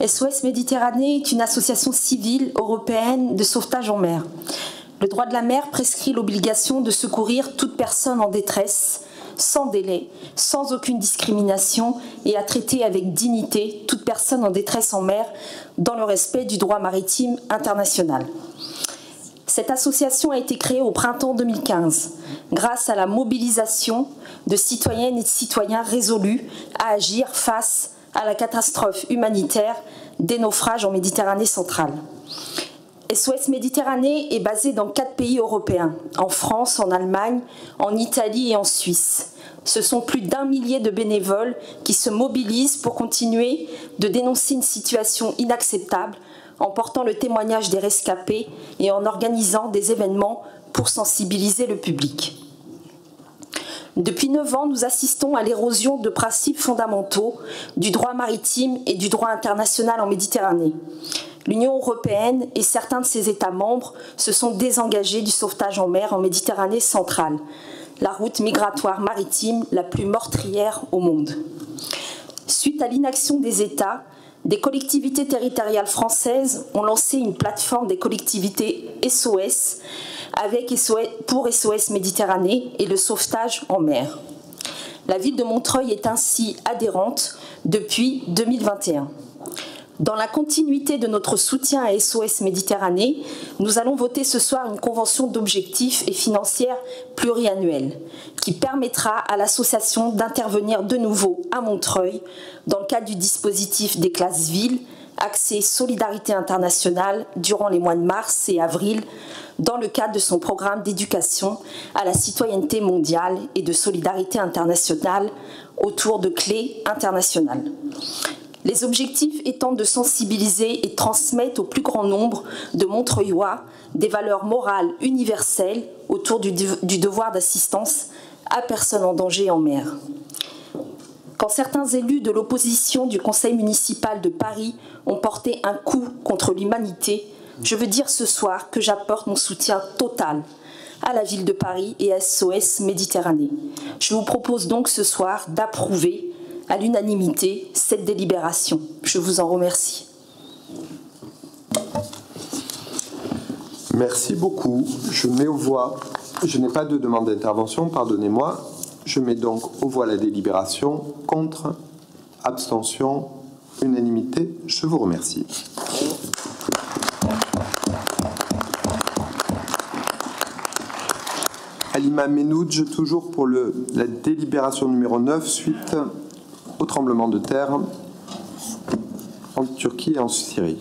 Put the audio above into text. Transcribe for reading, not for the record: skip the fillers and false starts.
SOS Méditerranée est une association civile européenne de sauvetage en mer. Le droit de la mer prescrit l'obligation de secourir toute personne en détresse, sans délai, sans aucune discrimination et à traiter avec dignité toute personne en détresse en mer dans le respect du droit maritime international. Cette association a été créée au printemps 2015 grâce à la mobilisation de citoyennes et de citoyens résolus à agir face à la catastrophe humanitaire des naufrages en Méditerranée centrale. SOS Méditerranée est basée dans 4 pays européens, en France, en Allemagne, en Italie et en Suisse. Ce sont plus d'1 millier de bénévoles qui se mobilisent pour continuer de dénoncer une situation inacceptable en portant le témoignage des rescapés et en organisant des événements pour sensibiliser le public. Depuis 9 ans, nous assistons à l'érosion de principes fondamentaux du droit maritime et du droit international en Méditerranée. L'Union européenne et certains de ses États membres se sont désengagés du sauvetage en mer en Méditerranée centrale, la route migratoire maritime la plus meurtrière au monde. Suite à l'inaction des États, des collectivités territoriales françaises ont lancé une plateforme des collectivités SOS pour SOS Méditerranée et le sauvetage en mer. La ville de Montreuil est ainsi adhérente depuis 2021. Dans la continuité de notre soutien à SOS Méditerranée, nous allons voter ce soir une convention d'objectifs et financière pluriannuelle qui permettra à l'association d'intervenir de nouveau à Montreuil dans le cadre du dispositif des classes villes, axé solidarité internationale durant les mois de mars et avril, dans le cadre de son programme d'éducation à la citoyenneté mondiale et de solidarité internationale autour de clés internationales. Les objectifs étant de sensibiliser et transmettre au plus grand nombre de Montreuillois des valeurs morales universelles autour du devoir d'assistance à personnes en danger en mer. Quand certains élus de l'opposition du conseil municipal de Paris ont porté un coup contre l'humanité, je veux dire ce soir que j'apporte mon soutien total à la ville de Paris et à SOS Méditerranée. Je vous propose donc ce soir d'approuver à l'unanimité cette délibération. Je vous en remercie. Merci beaucoup. Je mets aux voix. Je n'ai pas de demande d'intervention, pardonnez-moi. Je mets donc aux voix la délibération. Contre, abstention, unanimité. Je vous remercie. Halima Menoudj, toujours pour la délibération numéro 9, suite au tremblement de terre en Turquie et en Syrie.